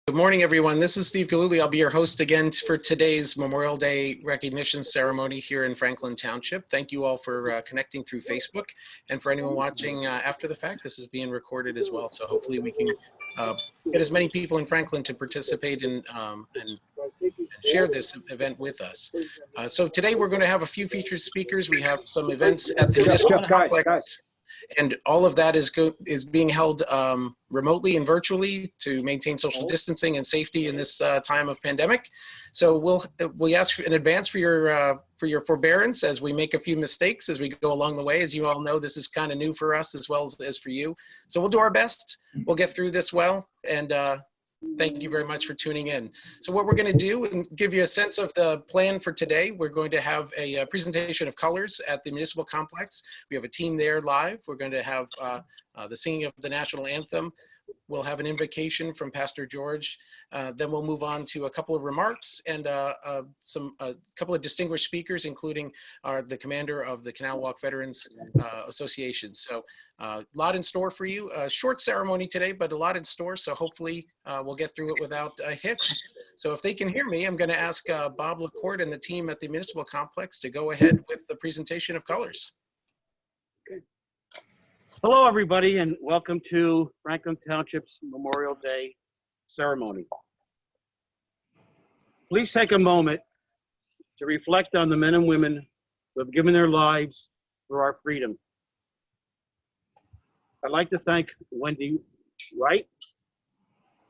Good morning, everyone. This is Steve Galluli. I'll be your host again for today's Memorial Day recognition ceremony here in Franklin Township. Thank you all for connecting through Facebook, and for anyone watching after the fact, this is being recorded as well. So hopefully we can get as many people in Franklin to participate in and share this event with us. So today we're going to have a few featured speakers. We have some events at the municipal complex. And all of that is being held remotely and virtually to maintain social distancing and safety in this time of pandemic. So we ask in advance for your forbearance as we make a few mistakes as we go along the way. As you all know, this is kind of new for us as well as for you. So we'll do our best. We'll get through this well, and thank you very much for tuning in. So what we're going to do and give you a sense of the plan for today, we're going to have a presentation of colors at the municipal complex. We have a team there live. We're going to have the singing of the national anthem. We'll have an invocation from Pastor George. Then we'll move on to a couple of remarks and a couple of distinguished speakers, including the commander of the Canal Walk Veterans Association. So a lot in store for you. A short ceremony today, but a lot in store. So hopefully we'll get through it without a hitch. So if they can hear me, I'm going to ask Bob LaCourte and the team at the municipal complex to go ahead with the presentation of colors. Hello, everybody, and welcome to Franklin Township's Memorial Day ceremony. Please take a moment to reflect on the men and women who have given their lives for our freedom. I'd like to thank Wendy Wright,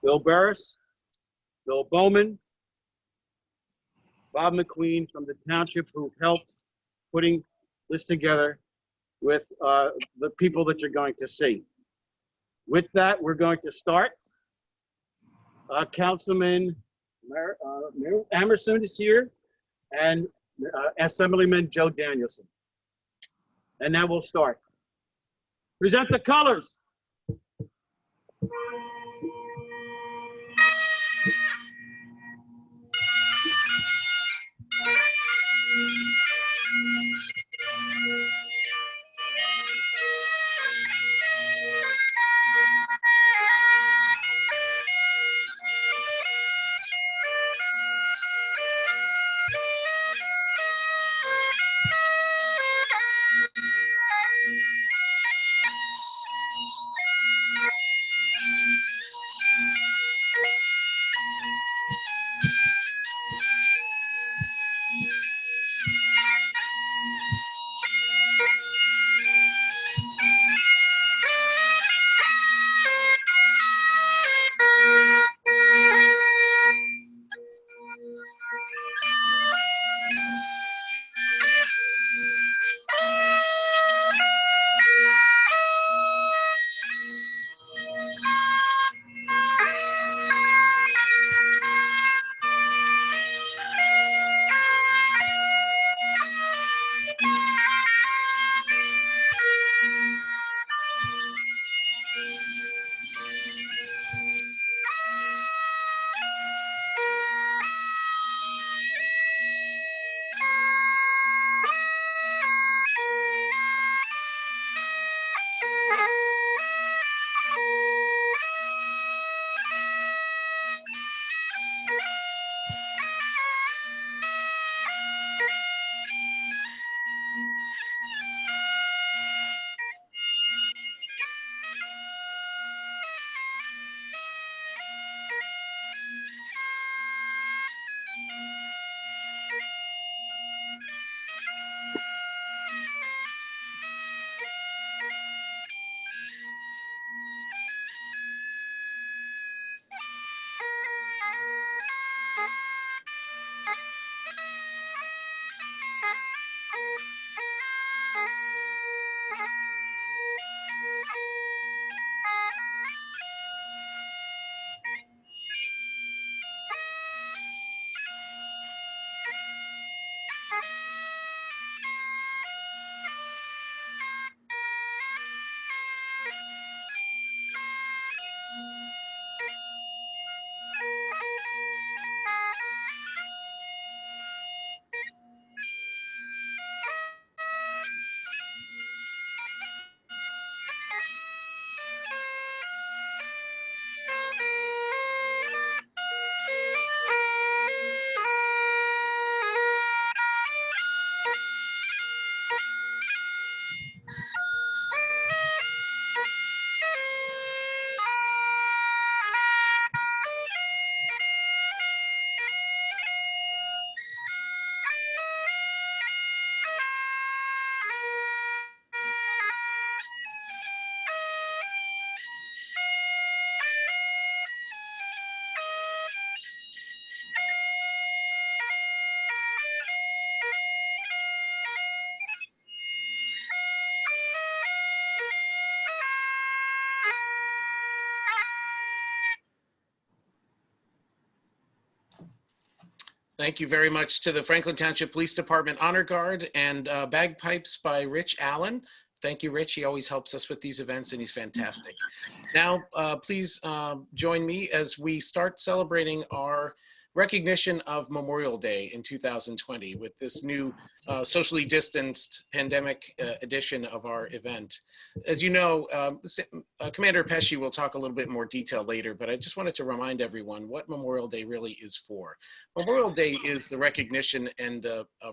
Bill Burris, Bill Bowman, Bob McQueen from the township who've helped putting this together with the people that you're going to see. With that, we're going to start. Councilman Emerson is here, and Assemblyman Joe Danielson. And now we'll start. Present the colors. Thank you very much to the Franklin Township Police Department Honor Guard and bagpipes by Rich Allen. Thank you, Rich. He always helps us with these events and he's fantastic. Now, please join me as we start celebrating our recognition of Memorial Day in 2020 with this new socially distanced pandemic edition of our event. As you know, Commander Pesci will talk a little bit more detail later, but I just wanted to remind everyone what Memorial Day really is for. Memorial Day is the recognition and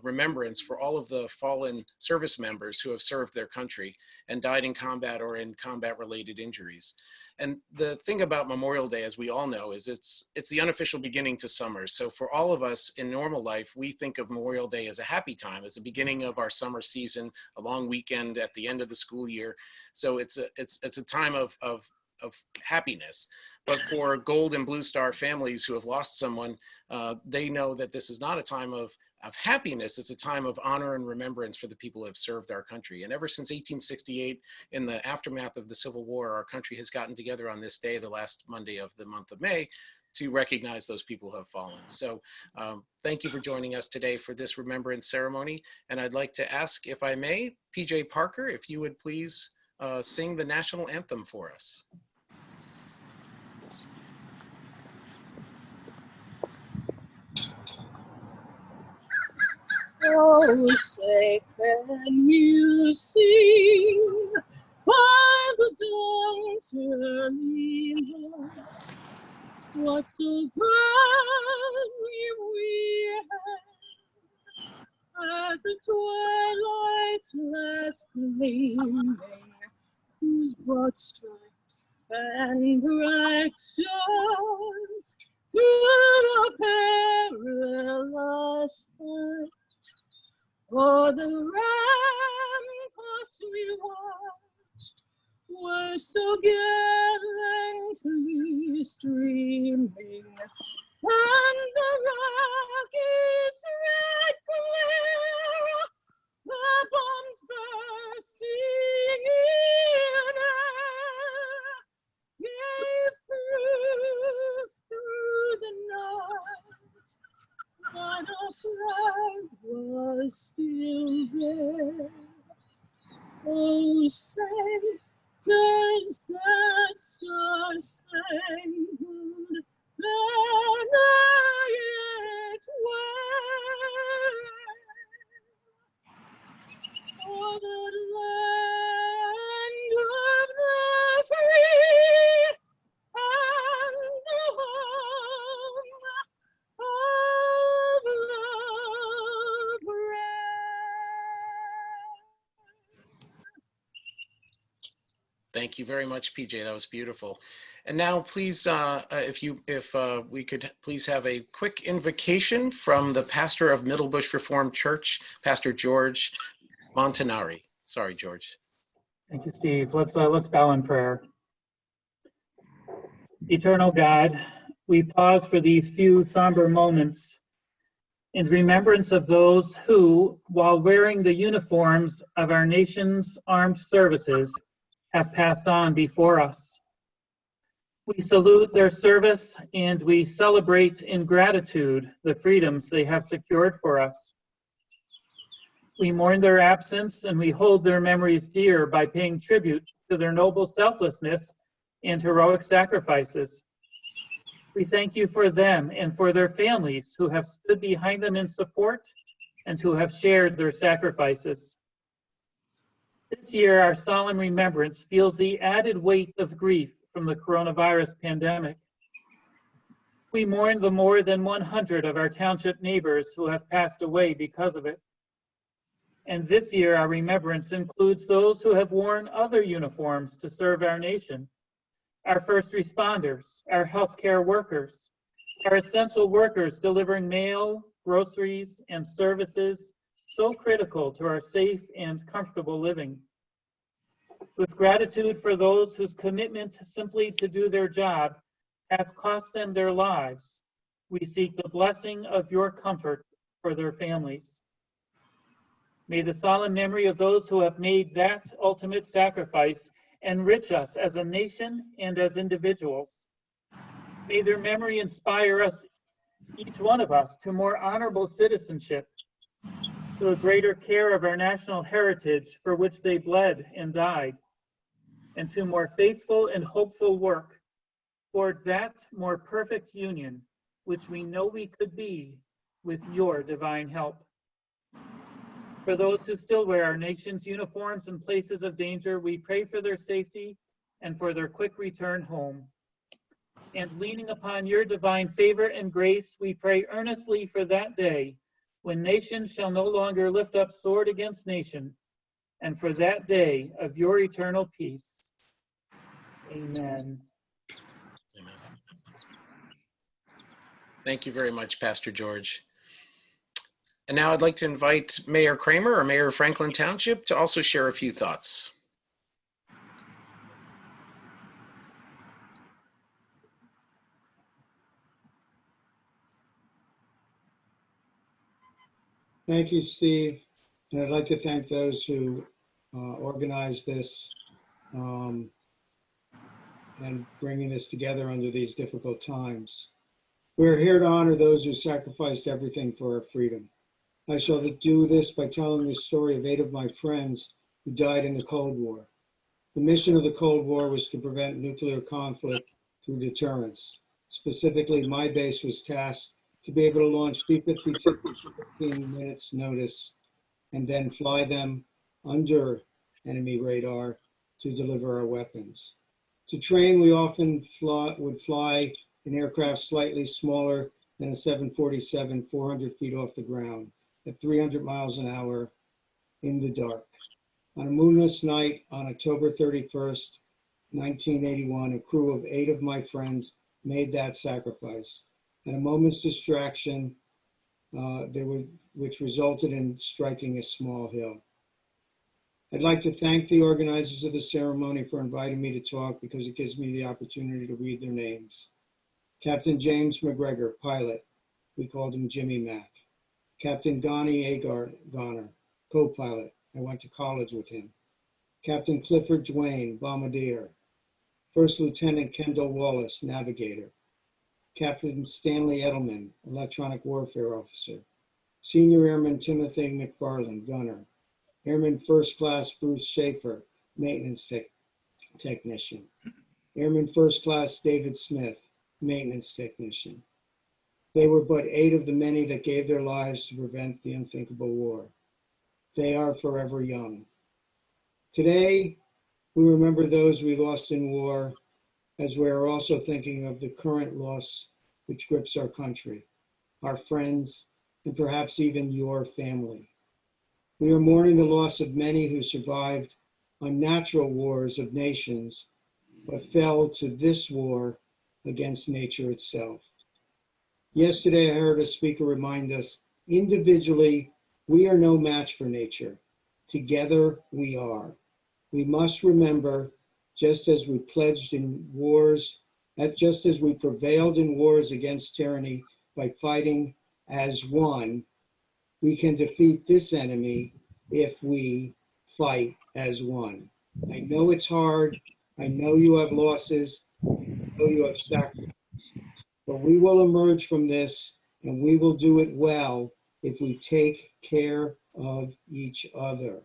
remembrance for all of the fallen service members who have served their country and died in combat or in combat-related injuries. And the thing about Memorial Day, as we all know, is it's the unofficial beginning to summer. So for all of us in normal life, we think of Memorial Day as a happy time, as the beginning of our summer season, a long weekend at the end of the school year. So it's a time of happiness. But for Gold and Blue Star families who have lost someone, they know that this is not a time of happiness. It's a time of honor and remembrance for the people who have served our country. And ever since 1868, in the aftermath of the Civil War, our country has gotten together on this day, the last Monday of the month of May, to recognize those people who have fallen. So thank you for joining us today for this remembrance ceremony. And I'd like to ask, if I may, PJ Parker, if you would please sing the national anthem for us. Oh, say, can you sing by the dawn's early light what so proudly we had at the twilight's last gleaming, whose broad stripes and bright stars through the perilous fight. For the ramparts we watched were so gallantly streaming, and the rocket's red glare, the bombs bursting in air, gave proof through the night that our flag was still there. Oh, say, does that star-spangled banner yet wave o'er the land of the free and the home of the brave? Thank you very much, PJ. That was beautiful. And now, please, if we could please have a quick invocation from the pastor of Middlebush Reformed Church, Pastor George Montanari. Sorry, George. Thank you, Steve. Let's bow in prayer. Eternal God, we pause for these few somber moments in remembrance of those who, while wearing the uniforms of our nation's armed services, have passed on before us. We salute their service and we celebrate in gratitude the freedoms they have secured for us. We mourn their absence and we hold their memories dear by paying tribute to their noble selflessness and heroic sacrifices. We thank you for them and for their families who have stood behind them in support and who have shared their sacrifices. This year, our solemn remembrance feels the added weight of grief from the coronavirus pandemic. We mourn the more than 100 of our township neighbors who have passed away because of it. And this year, our remembrance includes those who have worn other uniforms to serve our nation: our first responders, our healthcare workers, our essential workers delivering mail, groceries, and services so critical to our safe and comfortable living. With gratitude for those whose commitment simply to do their job has cost them their lives, we seek the blessing of your comfort for their families. May the solemn memory of those who have made that ultimate sacrifice enrich us as a nation and as individuals. May their memory inspire us each one of us to more honorable citizenship, to a greater care of our national heritage for which they bled and died, and to more faithful and hopeful work toward that more perfect union which we know we could be with your divine help. For those who still wear our nation's uniforms in places of danger, we pray for their safety and for their quick return home. And leaning upon your divine favor and grace, we pray earnestly for that day when nation shall no longer lift up sword against nation, and for that day of your eternal peace. Amen. Amen. Thank you very much, Pastor George. And now I'd like to invite Mayor Kramer, or Mayor of Franklin Township, to also share a few thoughts. Thank you, Steve. And I'd like to thank those who organized this and bringing this together under these difficult times. We're here to honor those who sacrificed everything for our freedom. I shall do this by telling the story of 8 of my friends who died in the Cold War. The mission of the Cold War was to prevent nuclear conflict through deterrence. Specifically, my base was tasked to be able to launch B-52 in 15 minutes notice and then fly them under enemy radar to deliver our weapons. To train, we often would fly an aircraft slightly smaller than a 747, 400 feet off the ground at 300 miles an hour in the dark. On a moonless night on October 31st, 1981, a crew of 8 of my friends made that sacrifice. And a moment's distraction, which resulted in striking a small hill. I'd like to thank the organizers of the ceremony for inviting me to talk because it gives me the opportunity to read their names. Captain James McGregor, pilot. We called him Jimmy Mac. Captain Donnie A. Garner, co-pilot. I went to college with him. Captain Clifford Duane, bombardier. First Lieutenant Kendall Wallace, navigator. Captain Stanley Edelman, electronic warfare officer. Senior Airman Timothy McFarland, gunner. Airman First Class Bruce Schaefer, maintenance technician. Airman First Class David Smith, maintenance technician. They were but 8 of the many that gave their lives to prevent the unthinkable war. They are forever young. Today, we remember those we lost in war, as we are also thinking of the current loss which grips our country, our friends, and perhaps even your family. We are mourning the loss of many who survived unnatural wars of nations, but fell to this war against nature itself. Yesterday, I heard a speaker remind us, individually, we are no match for nature. Together, we are. We must remember, just as we pledged in wars, just as we prevailed in wars against tyranny by fighting as one, we can defeat this enemy if we fight as one. I know it's hard. I know you have losses. I know you have sacrifices. But we will emerge from this, and we will do it well if we take care of each other.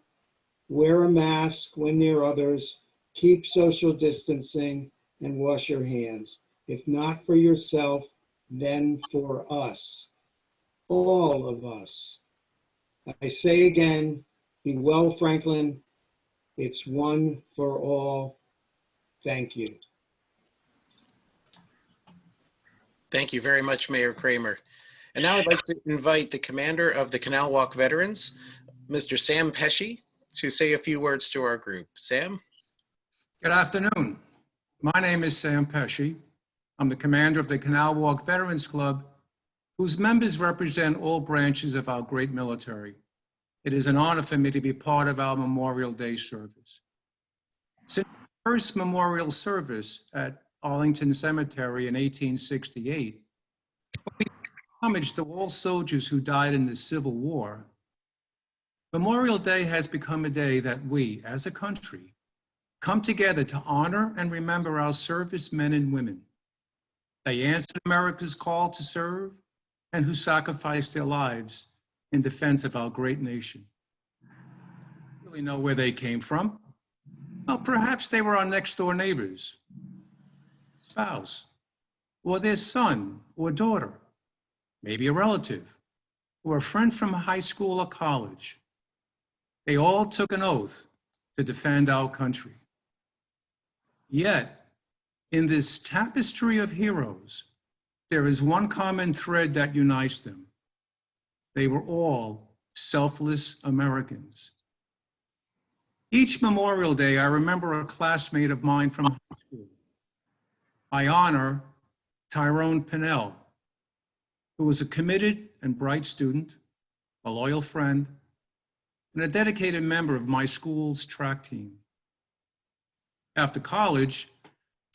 Wear a mask when near others. Keep social distancing and wash your hands. If not for yourself, then for us, all of us. I say again, be well, Franklin. It's one for all. Thank you. Thank you very much, Mayor Kramer. And now I'd like to invite the commander of the Canal Walk Veterans, Mr. Sam Pesci, to say a few words to our group. Sam? Good afternoon. My name is Sam Pesci. I'm the commander of the Canal Walk Veterans Club, whose members represent all branches of our great military. It is an honor for me to be part of our Memorial Day service. Since the first memorial service at Arlington Cemetery in 1868, we pay homage to all soldiers who died in the Civil War. Memorial Day has become a day that we, as a country, come together to honor and remember our servicemen and women. They answered America's call to serve, and who sacrificed their lives in defense of our great nation. Really know where they came from? Well, perhaps they were our next door neighbors, spouse, or their son or daughter, maybe a relative, or a friend from high school or college. They all took an oath to defend our country. Yet, in this tapestry of heroes, there is one common thread that unites them. They were all selfless Americans. Each Memorial Day, I remember a classmate of mine from high school. I honor Tyrone Pinnell, who was a committed and bright student, a loyal friend, and a dedicated member of my school's track team. After college,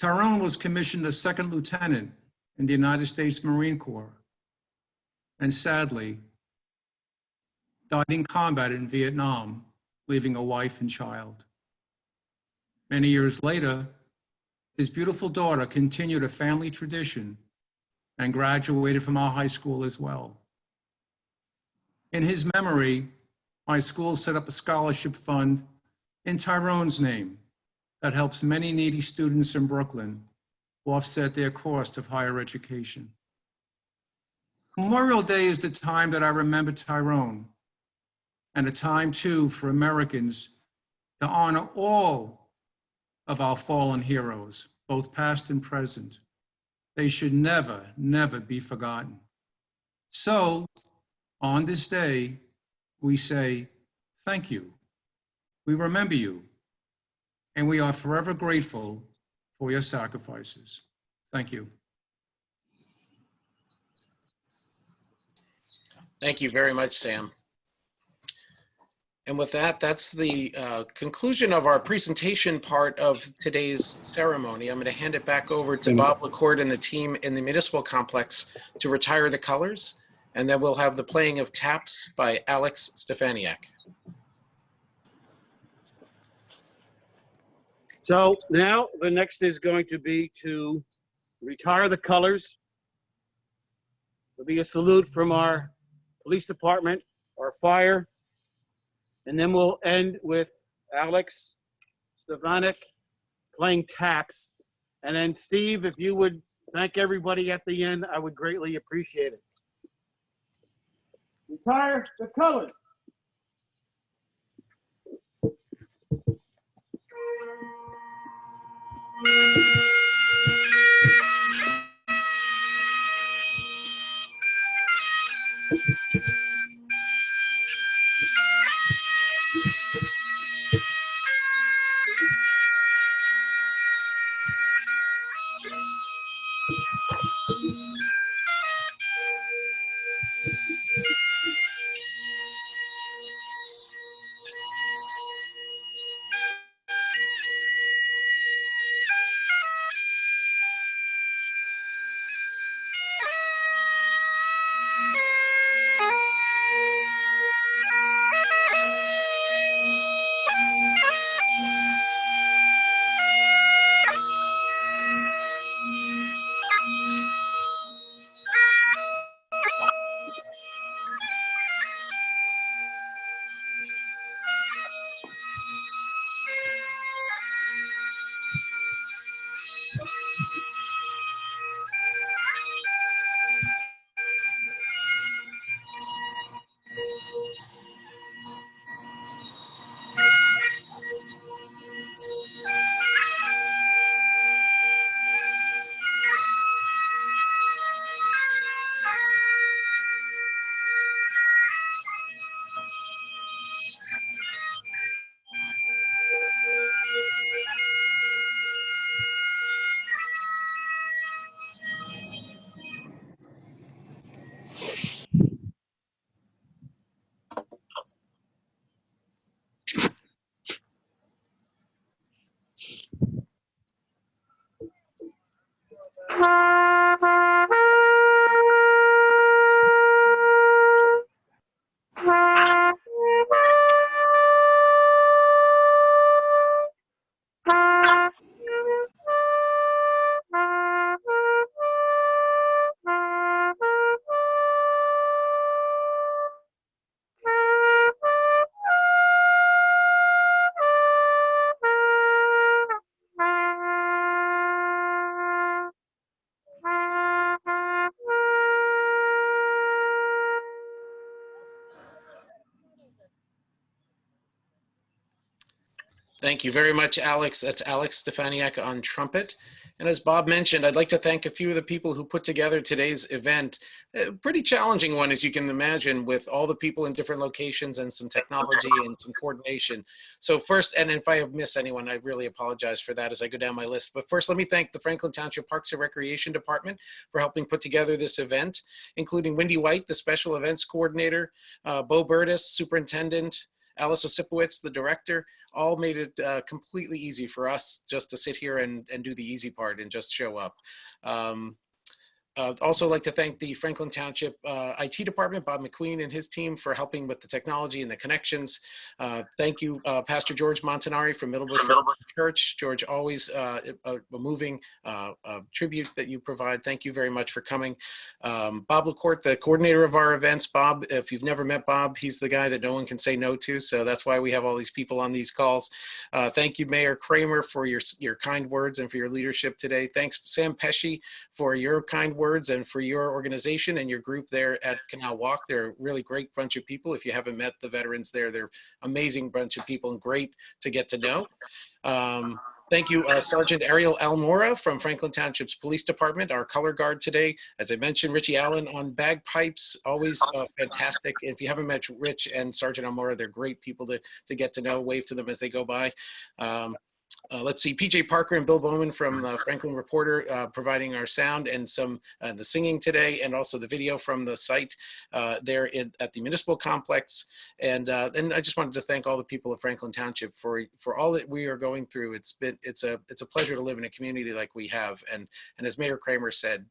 Tyrone was commissioned as second lieutenant in the United States Marine Corps, and sadly, died in combat in Vietnam, leaving a wife and child. Many years later, his beautiful daughter continued a family tradition and graduated from our high school as well. In his memory, my school set up a scholarship fund in Tyrone's name that helps many needy students in Brooklyn offset their cost of higher education. Memorial Day is the time that I remember Tyrone, and a time too for Americans to honor all of our fallen heroes, both past and present. They should never, never be forgotten. So on this day, we say, thank you. We remember you, and we are forever grateful for your sacrifices. Thank you. Thank you very much, Sam. And with that, that's the conclusion of our presentation part of today's ceremony. I'm going to hand it back over to Bob LaCourt and the team in the municipal complex to retire the colors, and then we'll have the playing of taps by Alex Stefaniak. So now the next is going to be to retire the colors. There'll be a salute from our police department, our fire, and then we'll end with Alex Stefaniak playing taps. And then Steve, if you would thank everybody at the end, I would greatly appreciate it. Retire the colors. Thank you very much, Alex. That's Alex Stefaniak on trumpet. And as Bob mentioned, I'd like to thank a few of the people who put together today's event. A pretty challenging one, as you can imagine, with all the people in different locations and some technology and some coordination. So first, and if I have missed anyone, I really apologize for that as I go down my list. But first, let me thank the Franklin Township Parks and Recreation Department for helping put together this event, including Wendy White, the Special Events Coordinator, Bo Burtis, Superintendent, Alice Osipowicz, the director, all made it completely easy for us just to sit here and do the easy part and just show up. Also like to thank the Franklin Township IT department, Bob McQueen and his team for helping with the technology and the connections. Thank you, Pastor George Montanari from Middlebush Church. George, always a moving tribute that you provide. Thank you very much for coming. Bob LaCourte, the coordinator of our events. Bob, if you've never met Bob, he's the guy that no one can say no to. So that's why we have all these people on these calls. Thank you, Mayor Kramer, for your kind words and for your leadership today. Thanks, Sam Pesci, for your kind words and for your organization and your group there at Canal Walk. They're a really great bunch of people. If you haven't met the veterans there, they're amazing bunch of people and great to get to know. Thank you, Sergeant Ariel Almora from Franklin Township's Police Department, our color guard today. As I mentioned, Richie Allen on bagpipes, always fantastic. If you haven't met Rich and Sergeant Almora, they're great people to get to know. Wave to them as they go by. Let's see, PJ Parker and Bill Bowman from the Franklin Reporter providing our sound and some the singing today, and also the video from the site there at the municipal complex. And I just wanted to thank all the people of Franklin Township for all that we are going through. It's a pleasure to live in a community like we have. And as Mayor Kramer said,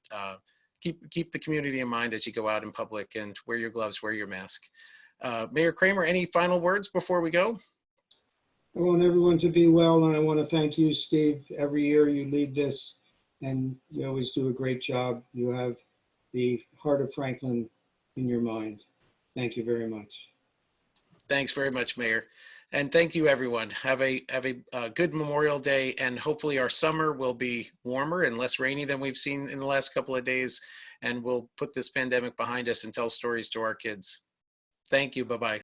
keep the community in mind as you go out in public, and wear your gloves, wear your mask. Mayor Kramer, any final words before we go? I want everyone to be well, and I want to thank you, Steve. Every year you lead this, and you always do a great job. You have the heart of Franklin in your mind. Thank you very much. Thanks very much, Mayor. And thank you, everyone. Have a good Memorial Day, and hopefully our summer will be warmer and less rainy than we've seen in the last couple of days, and we'll put this pandemic behind us and tell stories to our kids. Thank you. Bye-bye.